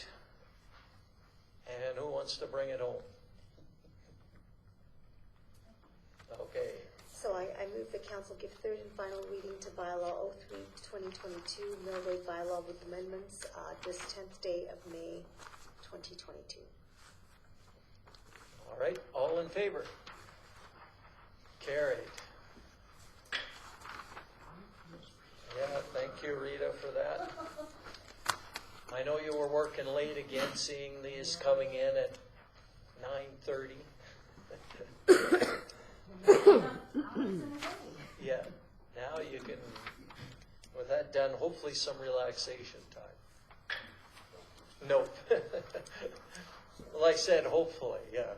Speaker 1: And who wants to bring it home? Okay.
Speaker 9: So I move the council give third and final reading to bylaw 03/2022, mill rate bylaw with amendments, this 10th day of May 2022.
Speaker 1: All right, all in favor? Carried. Yeah, thank you, Rita, for that. I know you were working late again, seeing these coming in at 9:30. Yeah, now you can, with that done, hopefully some relaxation time. Nope. Well, I said hopefully, yeah.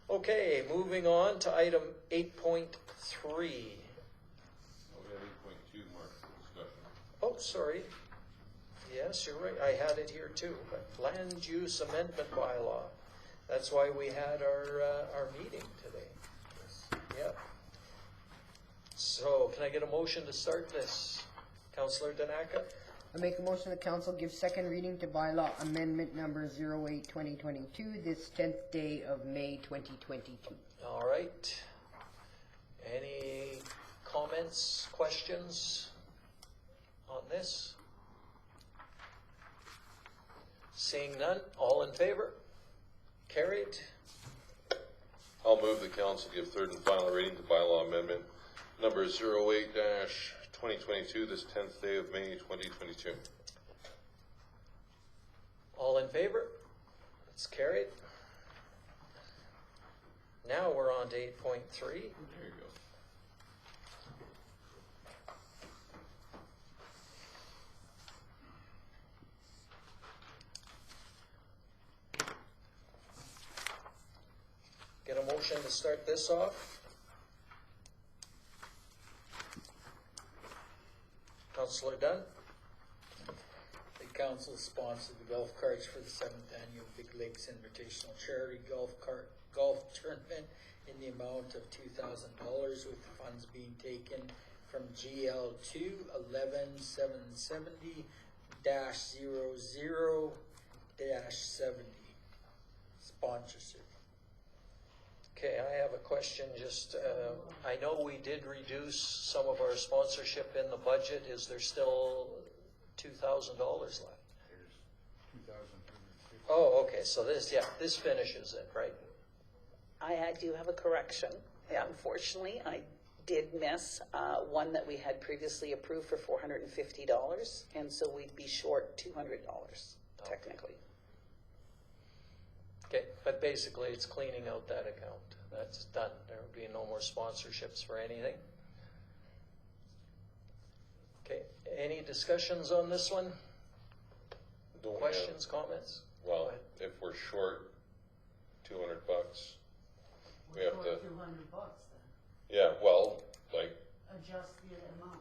Speaker 1: Okay, moving on to item 8.3.
Speaker 2: We have 8.2, Mark, for discussion.
Speaker 1: Oh, sorry. Yes, you're right. I had it here too, but land use amendment bylaw. That's why we had our meeting today. Yep. So, can I get a motion to start this? Councillor Danaka?
Speaker 8: I make a motion the council give second reading to bylaw amendment number 08/2022, this 10th day of May 2022.
Speaker 1: All right. Any comments, questions on this? Seeing none, all in favor? Carried.
Speaker 7: I'll move the council give third and final reading to bylaw amendment number 08/2022, this 10th day of May 2022.
Speaker 1: All in favor? It's carried. Now we're on to 8.3.
Speaker 2: There you go.
Speaker 1: Get a motion to start this off. Councillor Dunn?
Speaker 5: the council sponsored the golf carts for the 7th annual Big Lakes Invitational Charity Golf Tournament in the amount of $2,000, with the funds being taken from GL2 11770-00-70 sponsorship.
Speaker 1: Okay, I have a question. Just, I know we did reduce some of our sponsorship in the budget. Is there still $2,000 left?
Speaker 11: There's 2,250.
Speaker 1: Oh, okay. So this finishes it, right?
Speaker 4: I do have a correction. Yeah, unfortunately, I did miss one that we had previously approved for $450, and so we'd be short $200 technically.
Speaker 1: Okay, but basically it's cleaning out that account. That's done. There will be no more sponsorships for anything. Okay, any discussions on this one?
Speaker 7: Don't we
Speaker 1: Questions, comments?
Speaker 7: have- Well,
Speaker 1: Go ahead.
Speaker 7: if we're short $200, we have to,
Speaker 10: $200 then,
Speaker 7: yeah, well, like,
Speaker 10: adjust the amount.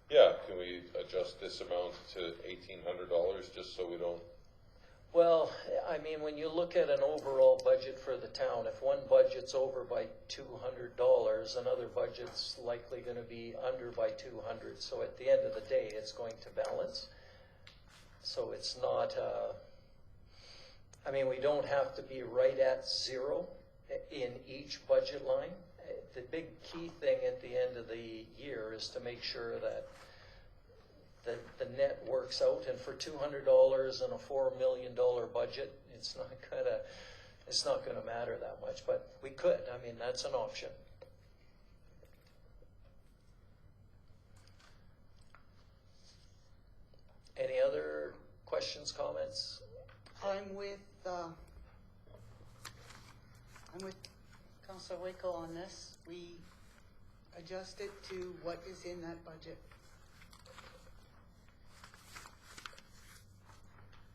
Speaker 7: yeah, can we adjust this amount to $1,800 just so we don't,
Speaker 1: Well, I mean, when you look at an overall budget for the town, if one budget's over by $200, another budget's likely gonna be under by 200. So at the end of the day, it's going to balance. So it's not, I mean, we don't have to be right at zero in each budget line. The big key thing at the end of the year is to make sure that the net works out, and for $200 and a $4 million budget, it's not gonna matter that much, but we could, I mean, that's an option. Any other questions, comments?
Speaker 3: I'm with Councilor Waco on this. We adjust it to what is in that budget.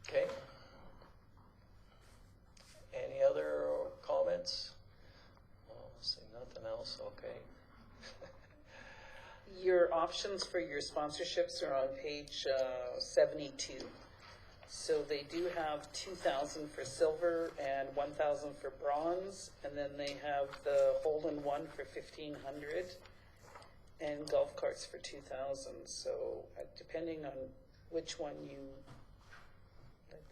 Speaker 1: Okay. Any other comments? Oh, see, nothing else, okay.
Speaker 4: Your options for your sponsorships are on page 72. So they do have 2,000 for silver and 1,000 for bronze, and then they have the hole-in-one for 1,500 and golf carts for 2,000. So depending on which one you,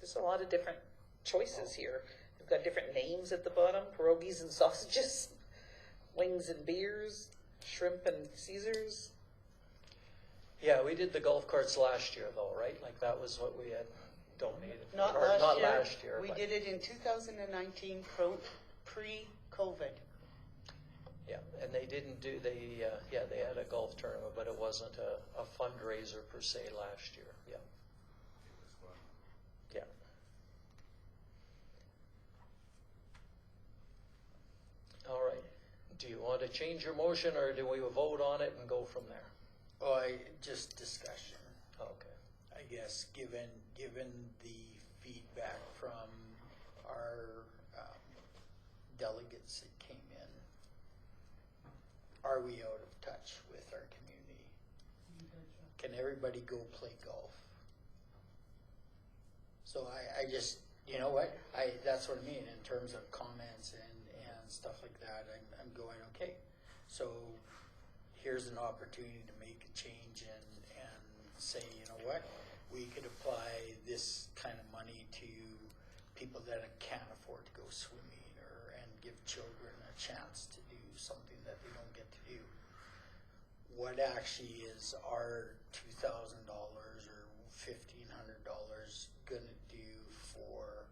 Speaker 4: there's a lot of different choices here. They've got different names at the bottom: pierogies and sausages, wings and beers, shrimp and Caesars.
Speaker 1: Yeah, we did the golf carts last year though, right? Like that was what we had donated.
Speaker 3: Not
Speaker 1: Or
Speaker 3: last
Speaker 1: not
Speaker 3: year.
Speaker 1: last year.
Speaker 3: We
Speaker 1: but-
Speaker 3: did it in 2019 pre-COVID.
Speaker 1: Yeah, and they didn't do, they had a golf tournament, but it wasn't a fundraiser per se last year, yeah. Yeah. All right, do you want to change your motion, or do we vote on it and go from there?
Speaker 5: Oh, just discussion,
Speaker 1: Okay.
Speaker 5: I guess, given the feedback from our delegates that came in. Are we out of touch with our community? Can everybody go play golf? So I just, you know what, that's what I mean in terms of comments and stuff like that. I'm going, okay, so here's an opportunity to make a change and say, you know what, we could apply this kind of money to people that can't afford to go swimming, and give children a chance to do something that they don't get to do. What actually is our $2,000 or $1,500 gonna do for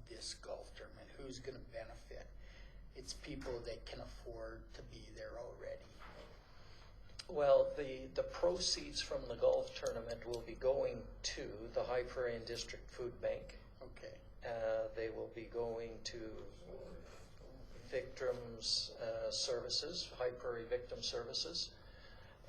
Speaker 5: this golf tournament? Who's gonna benefit? It's people that can afford to be there already.
Speaker 1: Well, the proceeds from the golf tournament will be going to the High Prairie District Food Bank.
Speaker 5: Okay.
Speaker 1: They will be going to Victims Services, High Prairie Victim Services,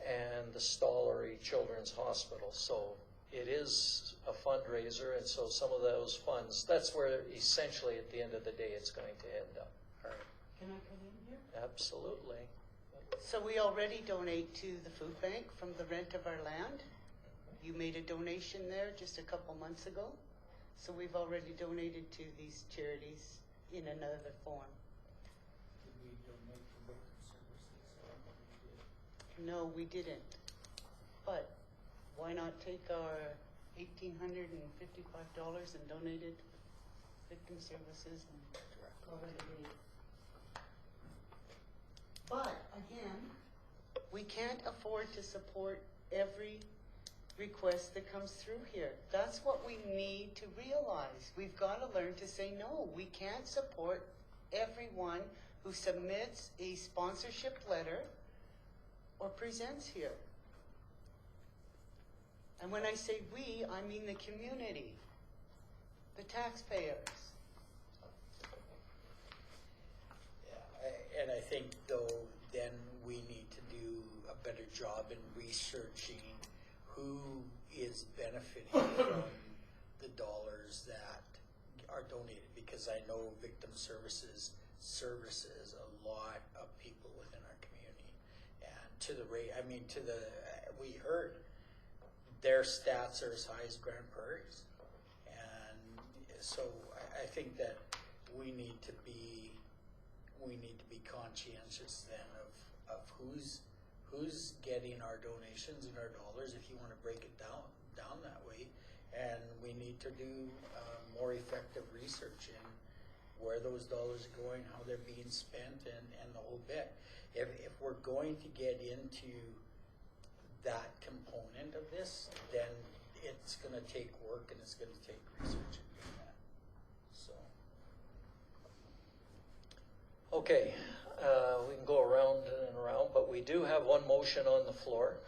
Speaker 1: and the Stollery Children's Hospital. So it is a fundraiser, and so some of those funds, that's where essentially at the end of the day it's going to end up.
Speaker 5: All right.
Speaker 3: Can I come in here?
Speaker 1: Absolutely.
Speaker 3: So we already donate to the food bank from the rent of our land. You made a donation there just a couple months ago. So we've already donated to these charities in another form.
Speaker 5: Did we donate to victim services?
Speaker 3: No, we didn't. But why not take our $1,855 and donate it to victim services and call it a day? But again, we can't afford to support every request that comes through here. That's what we need to realize. We've got to learn to say no. We can't support everyone who submits a sponsorship letter or presents here. And when I say we, I mean the community, the taxpayers.
Speaker 5: Yeah, and I think though, then we need to do a better job in researching who is benefiting from the dollars that are donated, because I know victim services services a lot of people within our community, and to the rate, I mean, we heard their stats are as high as Grand Prairie's, and so I think that we need to be conscientious then of who's getting our donations and our dollars, if you wanna break it down that way. And we need to do more effective research in where those dollars are going, how they're being spent, and the whole bit. If we're going to get into that component of this, then it's gonna take work and it's gonna take research in doing that, so.
Speaker 1: Okay, we can go around and around, but we do have one motion on the floor.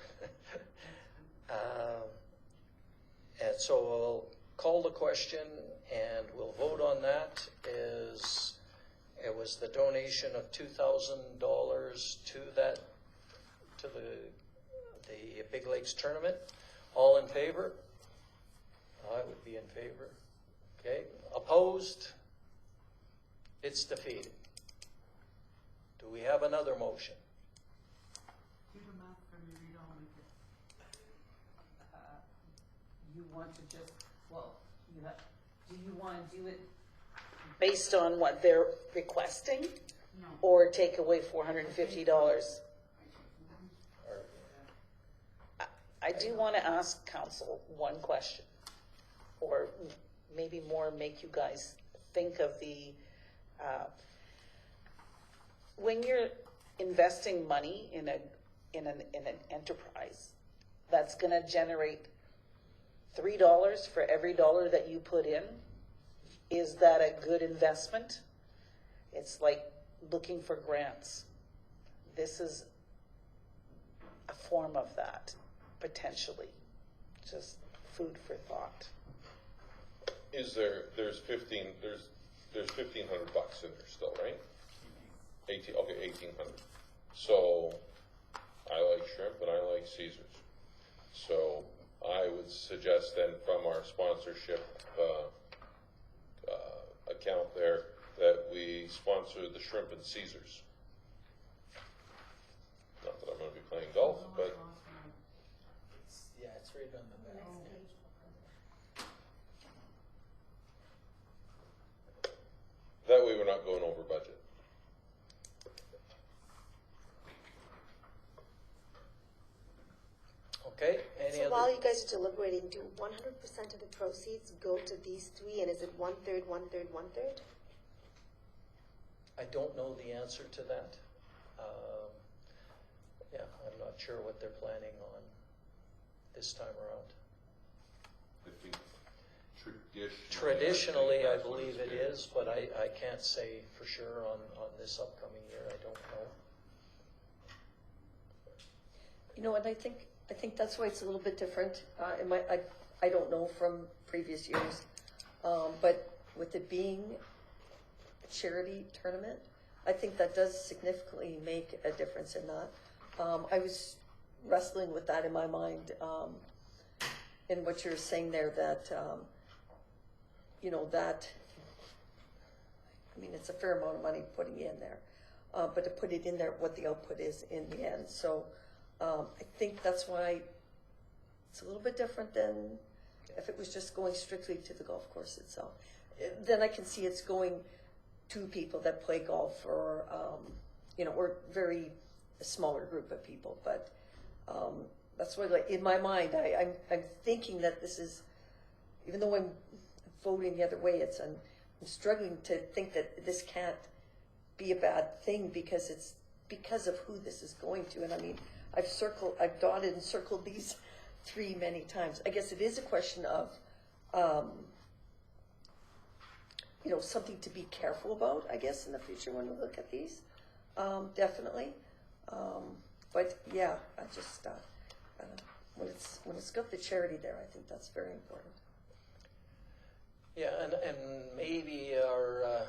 Speaker 1: And so we'll call the question and we'll vote on that. It was the donation of $2,000 to the Big Lakes tournament. All in favor? I would be in favor. Okay, opposed? It's defeated. Do we have another motion?
Speaker 10: Do the math for me, Rita, I'll make it. You want to just, well, do you want to do it?
Speaker 4: Based on what they're requesting,
Speaker 10: No.
Speaker 4: or take away $450? I do want to ask council one question, or maybe more make you guys think of the, when you're investing money in an enterprise that's going to generate $3 for every dollar that you put in, is that a good investment? It's like looking for grants. This is a form of that, potentially. Just food for thought.
Speaker 7: There's $1,500 in there still, right? 1,800. So I like shrimp and I like Caesars. So I would suggest then from our sponsorship account there that we sponsor the shrimp and Caesars. Not that I'm going to be playing golf, but
Speaker 5: Yeah, it's right on the back.
Speaker 7: that way we're not going over budget.
Speaker 1: Okay, any
Speaker 9: So
Speaker 1: other?
Speaker 9: while you guys are deliberating, do 100% of the proceeds go to these three, and is it 1/3, 1/3, 1/3?
Speaker 1: I don't know the answer to that. Yeah, I'm not sure what they're planning on this time around.
Speaker 7: I think
Speaker 1: Traditionally, I
Speaker 7: that's what
Speaker 1: believe
Speaker 7: it's
Speaker 1: it
Speaker 7: been.
Speaker 1: is, but I can't say for sure on this upcoming year. I don't know.
Speaker 6: You know, and I think that's why it's a little bit different. I don't know from previous years, but with it being a charity tournament, I think that does significantly make a difference in that. I was wrestling with that in my mind, in what you're saying there, that, you know, that, I mean, it's a fair amount of money putting in there, but to put it in there, what the output is in the end. So I think that's why it's a little bit different than if it was just going strictly to the golf course itself. Then I can see it's going to people that play golf, or, you know, or very smaller group of people. But that's why, like, in my mind, I'm thinking that this is, even though I'm voting the other way, I'm struggling to think that this can't be a bad thing, because it's because of who this is going to. And I mean, I've dotted and circled these three many times. I guess it is a question of, you know, something to be careful about, I guess, in the future when we look at these, definitely. But yeah, I just, when it's got the charity there, I think that's very important.
Speaker 1: Yeah, and maybe our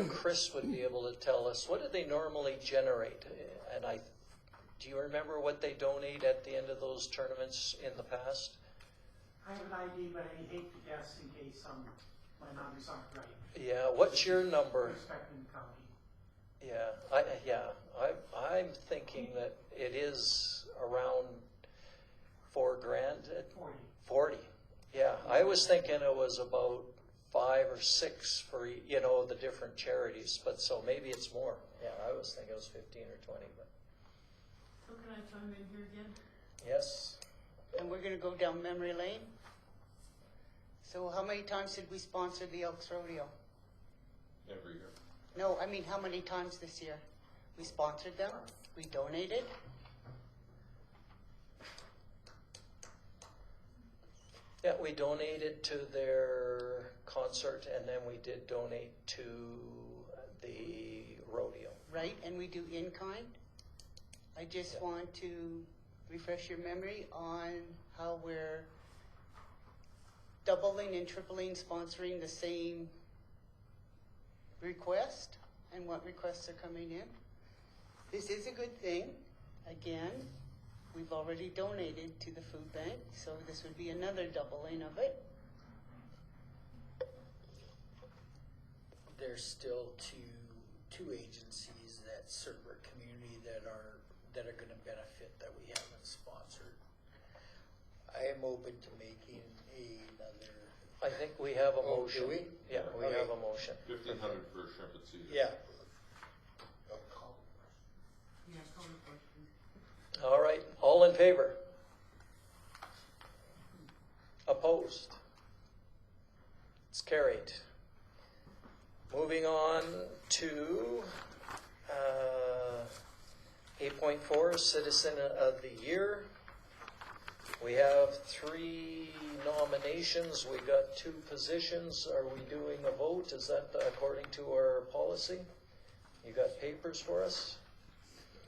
Speaker 1: Chris would be able to tell us, what do they normally generate? And do you remember what they donate at the end of those tournaments in the past?
Speaker 12: I have an idea, but I hate to guess in case my numbers aren't right.
Speaker 1: Yeah, what's your number?
Speaker 12: Respecting the county.
Speaker 1: I'm thinking that it is around $4,000.
Speaker 12: 40.
Speaker 1: 40. Yeah, I was thinking it was about 5 or 6 for, you know, the different charities, but so maybe it's more. Yeah, I was thinking it was 15 or 20, but
Speaker 12: So can I chime in here again?
Speaker 1: yes.
Speaker 3: And we're gonna go down memory lane. So how many times did we sponsor the Elks Rodeo?
Speaker 2: Every year.
Speaker 3: No, I mean, how many times this year? We sponsored them, we donated.
Speaker 1: Yeah, we donated to their concert and then we did donate to the rodeo.
Speaker 3: Right, and we do in-kind. I just
Speaker 1: Yeah.
Speaker 3: want to refresh your memory on how we're doubling and tripling sponsoring the same request and what requests are coming in. This is a good thing. Again, we've already donated to the food bank, so this would be another doubling of it.
Speaker 5: There's still two agencies that serve our community that are gonna benefit that we haven't sponsored. I am open to making another,
Speaker 1: I think we have a
Speaker 5: Oh,
Speaker 1: motion.
Speaker 5: do we?
Speaker 1: Yeah, we
Speaker 5: Okay.
Speaker 1: have a motion.
Speaker 2: 1,500 for shrimp and Caesar.
Speaker 5: yeah.
Speaker 12: Yeah, call the question.
Speaker 1: All right, all in favor? Opposed? It's carried. Moving on to 8.4, Citizen of the Year. We have 3 nominations. We got 2 positions. Are we doing a vote? Is that according to our policy? You got papers for us?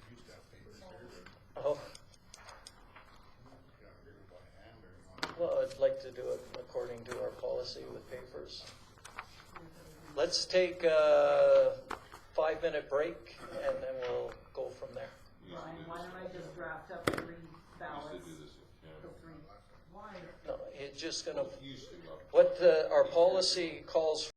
Speaker 11: He's got papers here.
Speaker 1: Oh,
Speaker 11: Yeah, we're gonna buy ham or you want-
Speaker 1: well, I'd like to do it according to our policy with papers. Let's take a 5-minute break and then we'll go from there.
Speaker 2: You used to
Speaker 10: Ryan,
Speaker 2: do
Speaker 10: why
Speaker 2: this-
Speaker 10: don't I just draft up 3
Speaker 2: you used
Speaker 10: ballots?
Speaker 2: to do this with
Speaker 10: The
Speaker 2: Cameron.
Speaker 10: 3. Why?
Speaker 1: No, it's just gonna,
Speaker 2: Used to,
Speaker 1: what our policy calls